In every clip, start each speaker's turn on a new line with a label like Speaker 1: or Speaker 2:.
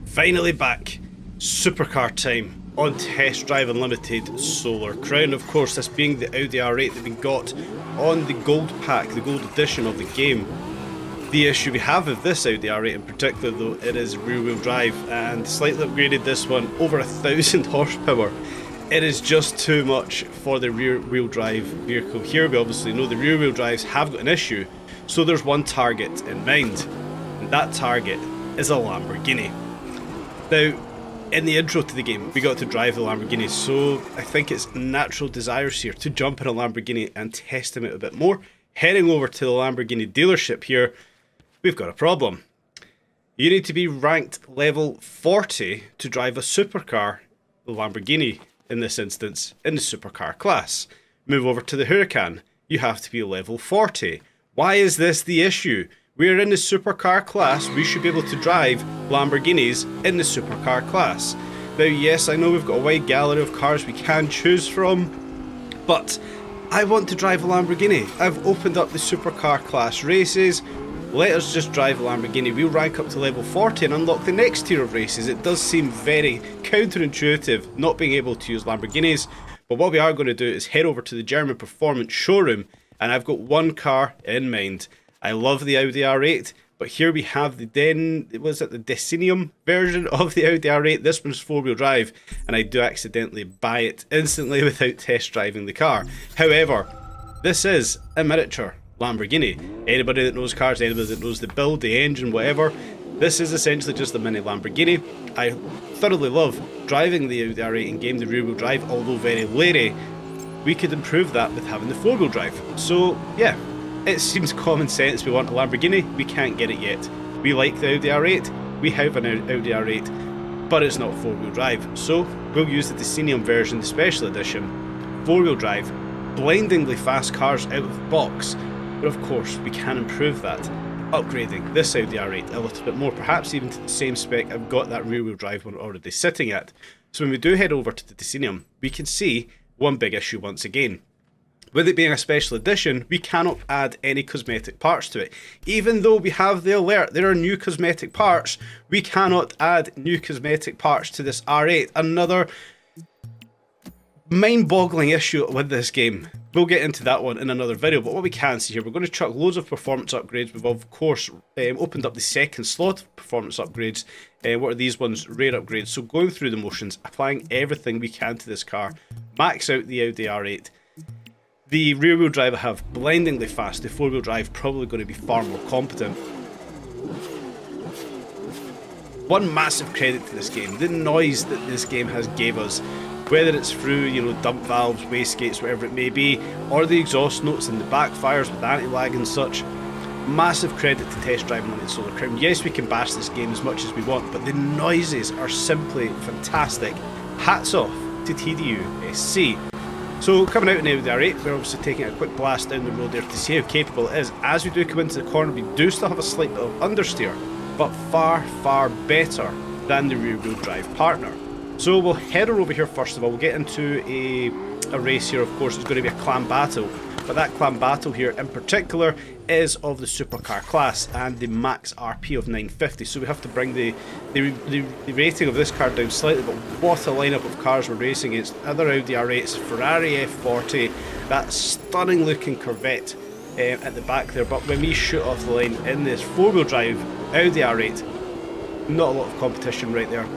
Speaker 1: Finally back, supercar time on Test Drive Unlimited Solar Crown. Of course, this being the Audi R8 that we got on the gold pack, the gold edition of the game. The issue we have with this Audi R8 in particular though, it is rear wheel drive and slightly upgraded this one over 1,000 horsepower. It is just too much for the rear wheel drive vehicle. Here we obviously know the rear wheel drives have got an issue, so there's one target in mind, and that target is a Lamborghini. Now, in the intro to the game, we got to drive the Lamborghini, so I think it's natural desires here to jump in a Lamborghini and test them out a bit more. Heading over to the Lamborghini dealership here, we've got a problem. You need to be ranked level 40 to drive a supercar, the Lamborghini in this instance, in the supercar class. Move over to the Huracan, you have to be level 40. Why is this the issue? We are in the supercar class, we should be able to drive Lamborghinis in the supercar class. Now yes, I know we've got a wide gallery of cars we can choose from, but I want to drive a Lamborghini. I've opened up the supercar class races, let us just drive a Lamborghini. We'll rank up to level 40 and unlock the next tier of races. It does seem very counterintuitive not being able to use Lamborghinis, but what we are going to do is head over to the German Performance showroom, and I've got one car in mind. I love the Audi R8, but here we have the Decinium version of the Audi R8. This one's four-wheel drive, and I do accidentally buy it instantly without test driving the car. However, this is a miniature Lamborghini. Anybody that knows cars, anybody that knows the build, the engine, whatever, this is essentially just a mini Lamborghini. I thoroughly love driving the Audi R8 in game, the rear-wheel drive, although very leery. We could improve that with having the four-wheel drive. So, yeah. It seems common sense. We want a Lamborghini, we can't get it yet. We like the Audi R8, we have an Audi R8, but it's not four-wheel drive. So we'll use the Decinium version, the special edition, four-wheel drive, blindingly fast cars out of the box. But of course, we can improve that, upgrading this Audi R8 a little bit more, perhaps even to the same spec I've got that rear-wheel drive one already sitting at. So when we do head over to the Decinium, we can see one big issue once again. With it being a special edition, we cannot add any cosmetic parts to it. Even though we have the alert, there are new cosmetic parts, we cannot add new cosmetic parts to this R8. Another mind-boggling issue with this game. We'll get into that one in another video, but what we can see here, we're going to chuck loads of performance upgrades. We've of course opened up the second slot of performance upgrades. What are these ones? Rare upgrades. So going through the motions, applying everything we can to this car, max out the Audi R8. The rear-wheel drive I have blindingly fast, the four-wheel drive probably going to be far more competent. One massive credit to this game, the noise that this game has gave us, whether it's through, you know, dump valves, wastegates, whatever it may be, or the exhaust notes and the backfires with anti-lag and such. Massive credit to Test Drive Unlimited Solar Crown. Yes, we can bash this game as much as we want, but the noises are simply fantastic. Hats off to TDUSC. So coming out in the Audi R8, we're obviously taking a quick blast down the road there to see how capable it is. As we do come into the corner, we do still have a slight bit of understeer, but far, far better than the rear-wheel drive partner. So we'll head over here first of all. We'll get into a race here. Of course, it's going to be a clan battle, but that clan battle here in particular is of the supercar class and the max RP of 950. So we have to bring the rating of this car down slightly, but what a lineup of cars we're racing against. Other Audi R8s, Ferrari F40, that stunning looking Corvette at the back there. But when we shoot off the line in this four-wheel drive Audi R8, not a lot of competition right there.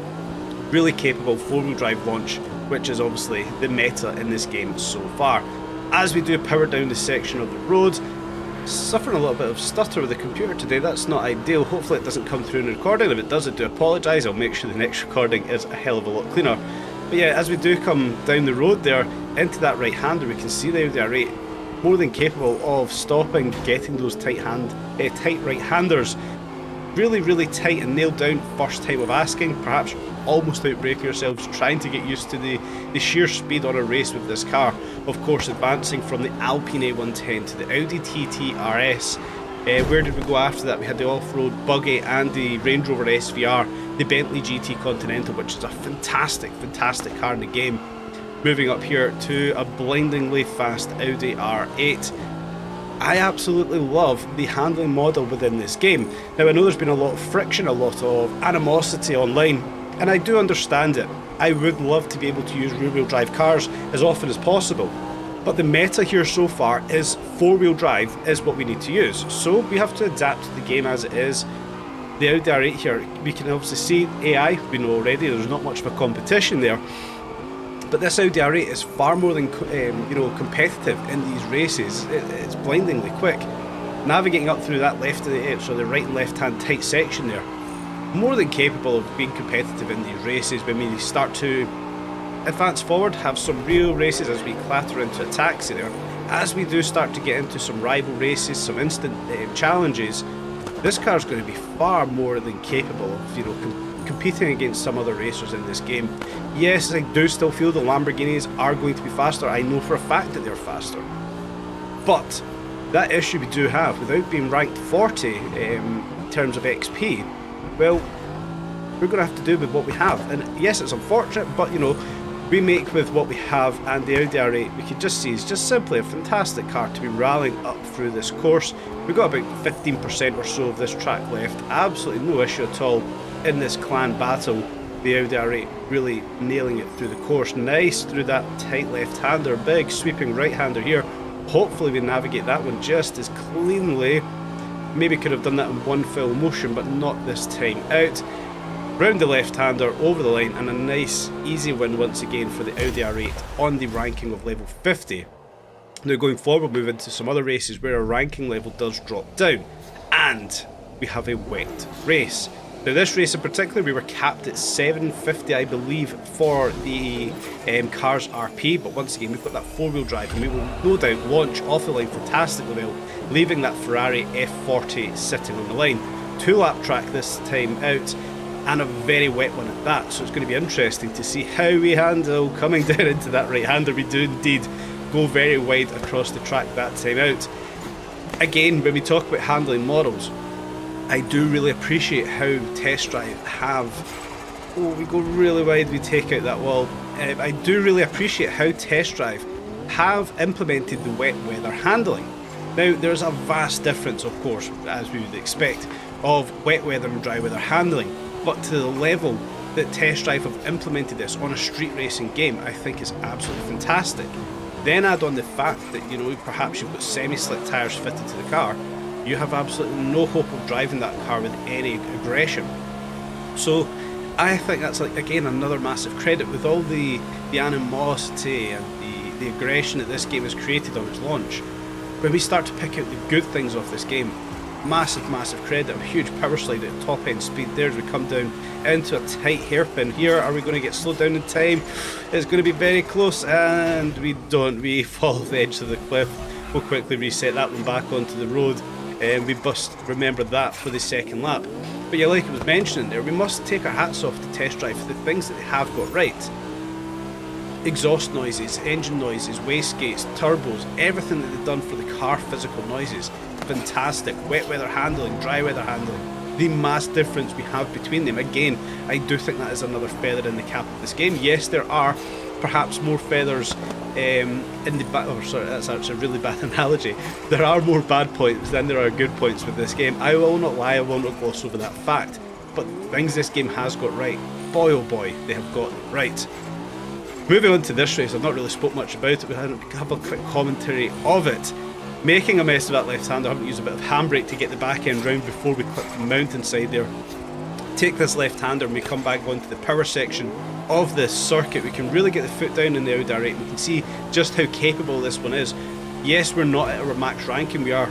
Speaker 1: Really capable four-wheel drive launch, which is obviously the meta in this game so far. As we do power down the section of the road, suffering a little bit of stutter with the computer today. That's not ideal. Hopefully it doesn't come through in the recording. If it does, I do apologise. I'll make sure the next recording is a hell of a lot cleaner. But yeah, as we do come down the road there into that right hander, we can see the Audi R8 more than capable of stopping, getting those tight right handers really, really tight and nailed down first time of asking, perhaps almost outbraking yourselves trying to get used to the sheer speed on a race with this car. Of course, advancing from the Alpine A110 to the Audi TT RS. Where did we go after that? We had the off-road buggy and the Range Rover SVR, the Bentley GT Continental, which is a fantastic, fantastic car in the game. Moving up here to a blindingly fast Audi R8. I absolutely love the handling model within this game. Now I know there's been a lot of friction, a lot of animosity online, and I do understand it. I would love to be able to use rear-wheel drive cars as often as possible. But the meta here so far is four-wheel drive is what we need to use. So we have to adapt to the game as it is. The Audi R8 here, we can obviously see AI, we know already, there's not much of a competition there. But this Audi R8 is far more than competitive in these races. It's blindingly quick. Navigating up through that the right and left hand tight section there, more than capable of being competitive in these races when we start to advance forward, have some real races as we clatter into a taxi there. As we do start to get into some rival races, some instant challenges, this car is going to be far more than capable of competing against some other racers in this game. Yes, I do still feel the Lamborghinis are going to be faster. I know for a fact that they're faster. But that issue we do have, without being ranked 40 in terms of XP, well, we're going to have to do with what we have. And yes, it's unfortunate, but we make with what we have, and the Audi R8 we can just see is just simply a fantastic car to be rallying up through this course. We've got about 15% or so of this track left, absolutely no issue at all in this clan battle. The Audi R8 really nailing it through the course, nice through that tight left-hander, big sweeping right-hander here. Hopefully we navigate that one just as cleanly. Maybe could have done that in one full motion, but not this time out. Round the left-hander, over the line, and a nice easy win once again for the Audi R8 on the ranking of level 50. Now going forward, we'll move into some other races where our ranking level does drop down, and we have a wet race. Now this race in particular, we were capped at 750 I believe for the Cars RP, but once again we've got that four-wheel drive and we will no doubt launch off the line fantastically well, leaving that Ferrari F40 sitting on the line. Two-lap track this time out, and a very wet one at that, so it's going to be interesting to see how we handle coming down into that right-hander. We do indeed go very wide across the track that time out. Again, when we talk about handling models, I do really appreciate how Test Drive have... Oh, we go really wide, we take out that wall. I do really appreciate how Test Drive have implemented the wet weather handling. Now, there's a vast difference, of course, as we would expect, of wet weather and dry weather handling. But to the level that Test Drive have implemented this on a street racing game, I think is absolutely fantastic. Then add on the fact that, perhaps you've got semi-slick tyres fitted to the car, you have absolutely no hope of driving that car with any aggression. So I think that's, again, another massive credit with all the animosity and the aggression that this game has created on its launch. When we start to pick out the good things of this game, massive credit, a huge power slide at top end speed there as we come down into a tight hairpin here. Are we going to get slowed down in time? It's going to be very close, and we don't. We fall off the edge of the cliff. We'll quickly reset that one back onto the road, and we must remember that for the second lap. But yeah, like I was mentioning there, we must take our hats off to Test Drive for the things that they have got right. Exhaust noises, engine noises, wastegates, turbos, everything that they've done for the car physical noises, fantastic. Wet weather handling, dry weather handling, the mass difference we have between them. Again, I do think that is another feather in the cap of this game. Yes, there are perhaps more feathers in the back. Oh, sorry, that's actually a really bad analogy. There are more bad points than there are good points with this game. I will not lie, I will not gloss over that fact. But things this game has got right, boy oh boy, they have got it right. Moving on to this race, I've not really spoke much about it, we have a quick commentary of it. Making a mess of that left-hander, having to use a bit of handbrake to get the back end round before we clip the mountainside there. Take this left-hander and we come back onto the power section of this circuit. We can really get the foot down in the Audi R8. We can see just how capable this one is. Yes, we're not at our max ranking, we are,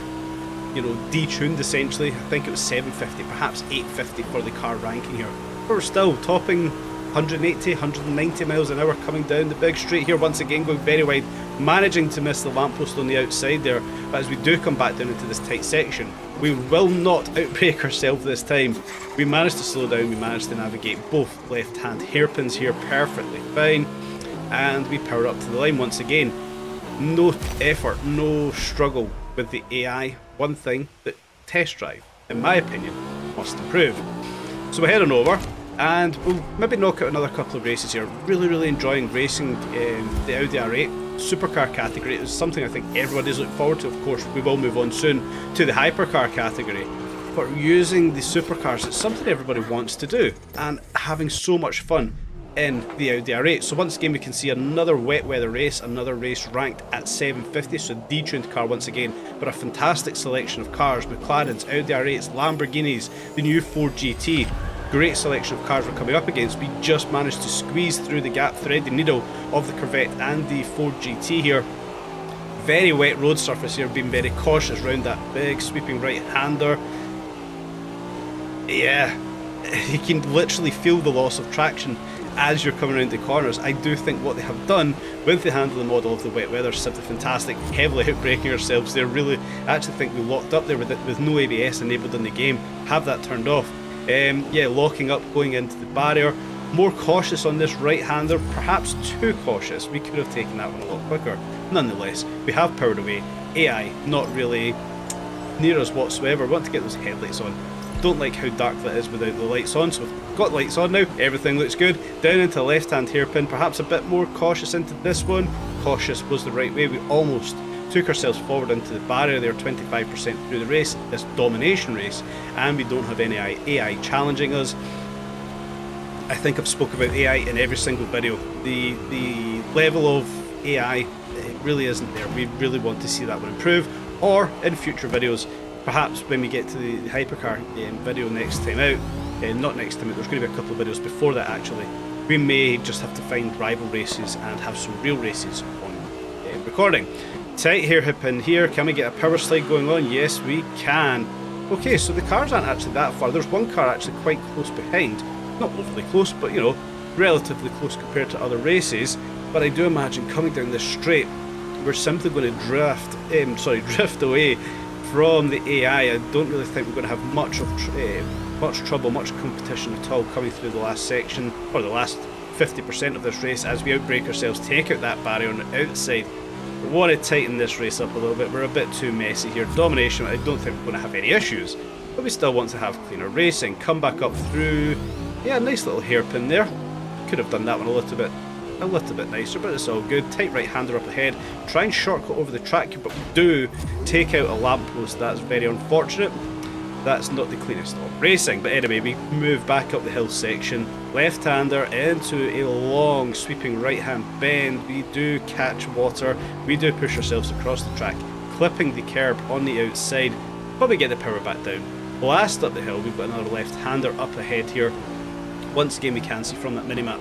Speaker 1: detuned essentially. I think it was 750, perhaps 850 for the car ranking here. But we're still topping 180, 190 miles an hour coming down the big straight here, once again going very wide, managing to miss the lamppost on the outside there. But as we do come back down into this tight section, we will not outbrake ourselves this time. We managed to slow down, we managed to navigate both left-hand hairpins here perfectly fine, and we power up to the line once again. No effort, no struggle with the AI. One thing that Test Drive, in my opinion, must improve. So we're heading over, and we'll maybe knock out another couple of races here. Really enjoying racing the Audi R8. supercar category. It was something I think everybody's looking forward to. Of course, we will move on soon to the hypercar category. But using the supercars, it's something everybody wants to do, and having so much fun in the Audi R8. So once again we can see another wet weather race, another race ranked at 750, so detuned car once again, but a fantastic selection of cars: McLarens, Audi R8s, Lamborghinis, the new Ford GT. Great selection of cars we're coming up against. We just managed to squeeze through the gap, thread the needle of the Corvette and the Ford GT here. Very wet road surface here, being very cautious around that big sweeping right-hander. Yeah, you can literally feel the loss of traction as you're coming around the corners. I do think what they have done with the handling model of the wet weather is simply fantastic. Heavily outbraking ourselves there. Really, I actually think we locked up there with no ABS enabled in the game. Have that turned off. Yeah, locking up, going into the barrier. More cautious on this right-hander, perhaps too cautious. We could have taken that one a lot quicker. Nonetheless, we have powered away. AI not really near us whatsoever. Want to get those headlights on. Don't like how dark that is without the lights on, so we've got lights on now, everything looks good. Down into the left hand hairpin, perhaps a bit more cautious into this one. Cautious was the right way. We almost took ourselves forward into the barrier there, 25% through the race, this domination race, and we don't have any AI challenging us. I think I've spoken about AI in every single video. The level of AI, it really isn't there. We really want to see that one improve, or in future videos, perhaps when we get to the hypercar video next time out, not next time out, there's going to be a couple of videos before that actually, we may just have to find rival races and have some real races on recording. Tight hairpin here, can we get a power slide going on? Yes we can. Okay, so the cars aren't actually that far. There's one car actually quite close behind, not overly close, but you know, relatively close compared to other races. But I do imagine coming down this straight, we're simply going to drift away from the AI. I don't really think we're going to have much trouble, much competition at all coming through the last section, or the last 50% of this race, as we outbrake ourselves, take out that barrier on the outside. We want to tighten this race up a little bit. We're a bit too messy here. Domination, I don't think we're going to have any issues, but we still want to have cleaner racing. Come back up through, yeah, nice little hairpin there. Could have done that one a little bit nicer, but it's all good. Tight right-hander up ahead. Try and shortcut over the track, but we do take out a lamppost. That's very unfortunate. That's not the cleanest of racing, but anyway, we move back up the hill section. Left-hander into a long sweeping right-hand bend. We do catch water. We do push ourselves across the track, clipping the curb on the outside, but we get the power back down. Last up the hill, we've got another left-hander up ahead here. Once again, we can see from that minimap,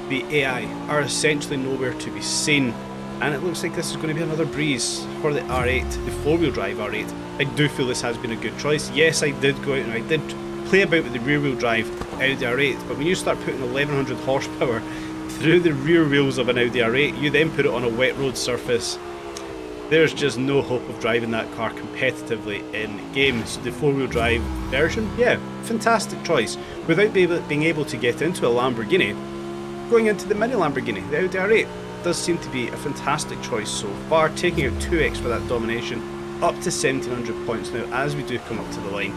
Speaker 1: the AI are essentially nowhere to be seen, and it looks like this is going to be another breeze for the R8, the four-wheel drive R8. I do feel this has been a good choice. Yes, I did go out and I did play about with the rear-wheel drive Audi R8, but when you start putting 1100 horsepower through the rear wheels of an Audi R8, you then put it on a wet road surface, there's just no hope of driving that car competitively in games. The four-wheel drive version, yeah, fantastic choice. Without being able to get into a Lamborghini, going into the mini Lamborghini, the Audi R8 does seem to be a fantastic choice so far, taking out 2x for that domination, up to 1700 points now as we do come up to the line.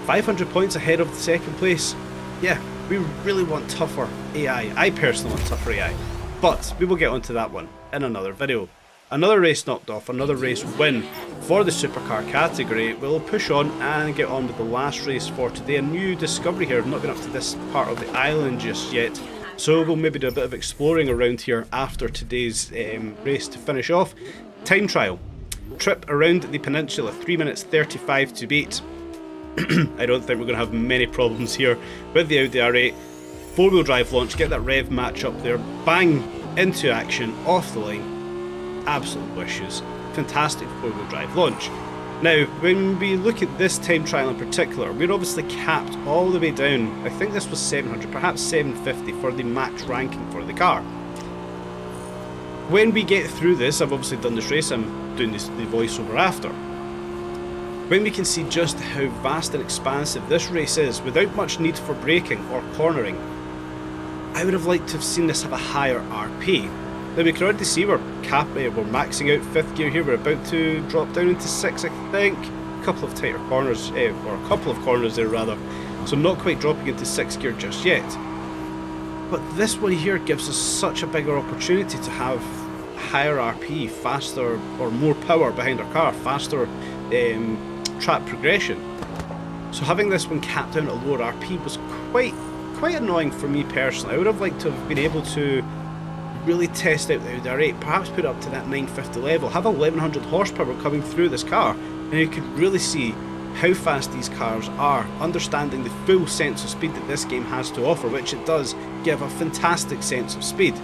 Speaker 1: 500 points ahead of the second place. Yeah, we really want tougher AI. I personally want tougher AI, but we will get onto that one in another video. Another race knocked off, another race win for the supercar category. We'll push on and get on with the last race for today. A new discovery here. I've not been up to this part of the island just yet, so we'll maybe do a bit of exploring around here after today's race to finish off. Time trial. Trip around the peninsula, 3 minutes 35 to beat. I don't think we're going to have many problems here with the Audi R8. Four-wheel drive launch, get that rev match up there, bang into action, off the line. Absolute wishes. Fantastic four-wheel drive launch. Now, when we look at this time trial in particular, we're obviously capped all the way down. I think this was 700, perhaps 750 for the max ranking for the car. When we get through this, I've obviously done this race, I'm doing the voiceover after. When we can see just how vast and expansive this race is, without much need for braking or cornering, I would have liked to have seen this have a higher RP. Now we can already see we're maxing out 5th gear here, we're about to drop down into 6th I think. A couple of tighter corners, or a couple of corners there rather, so not quite dropping into 6th gear just yet. But this one here gives us such a bigger opportunity to have higher RP, faster or more power behind our car, faster track progression. So having this one capped down at lower RP was quite annoying for me personally. I would have liked to have been able to really test out the Audi R8, perhaps put it up to that 950 level, have 1100 horsepower coming through this car, and you could really see how fast these cars are, understanding the full sense of speed that this game has to offer, which it does give a fantastic sense of speed.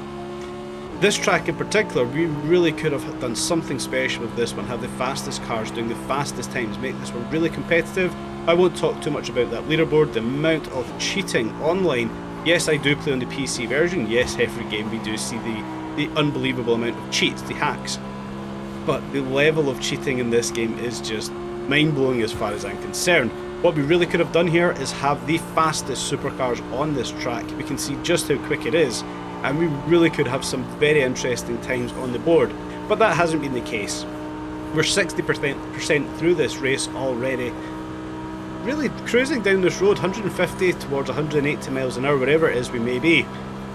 Speaker 1: This track in particular, we really could have done something special with this one, have the fastest cars doing the fastest times, make this one really competitive. I won't talk too much about that leaderboard, the amount of cheating online. Yes, I do play on the PC version. Yes, every game we do see the unbelievable amount of cheats, the hacks. But the level of cheating in this game is just mind-blowing as far as I'm concerned. What we really could have done here is have the fastest supercars on this track. We can see just how quick it is, and we really could have some very interesting times on the board. But that hasn't been the case. We're 60% through this race already. Really cruising down this road, 150 towards 180 miles an hour, wherever it is we may be.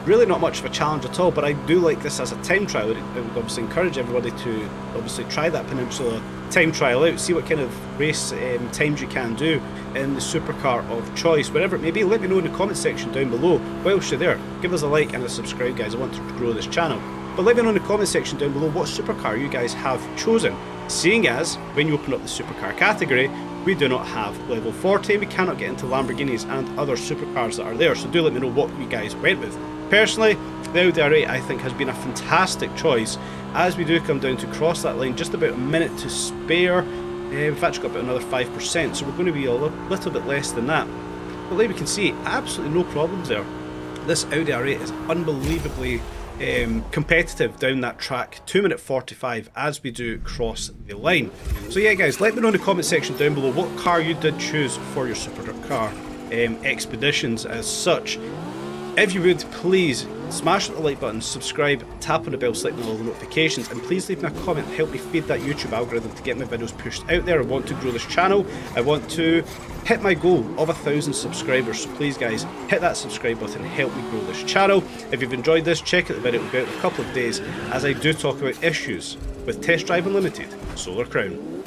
Speaker 1: Really not much of a challenge at all, but I do like this as a time trial. I would obviously encourage everybody to obviously try that Peninsula time trial out, see what kind of race times you can do in the supercar of choice, wherever it may be. Let me know in the comment section down below. Whilst you're there, give us a like and a subscribe, guys. I want to grow this channel. But let me know in the comment section down below what supercar you guys have chosen, seeing as when you open up the supercar category, we do not have level 40, we cannot get into Lamborghinis and other supercars that are there, so do let me know what you guys went with. Personally, the Audi R8 I think has been a fantastic choice, as we do come down to cross that line, just about a minute to spare. We've actually got about another 5%, so we're going to be a little bit less than that. But like we can see, absolutely no problems there. This Audi R8 is unbelievably competitive down that track, 2 minute 45 as we do cross the line. So yeah guys, let me know in the comment section down below what car you did choose for your supercar expeditions as such. If you would, please smash the like button, subscribe, tap on the bell, select all the notifications, and please leave me a comment, help me feed that YouTube algorithm to get my videos pushed out there. I want to grow this channel, I want to hit my goal of 1,000 subscribers, so please guys, hit that subscribe button, help me grow this channel. If you've enjoyed this, check out the video, it'll be out in a couple of days, as I do talk about issues with Test Drive Unlimited Solar Crown.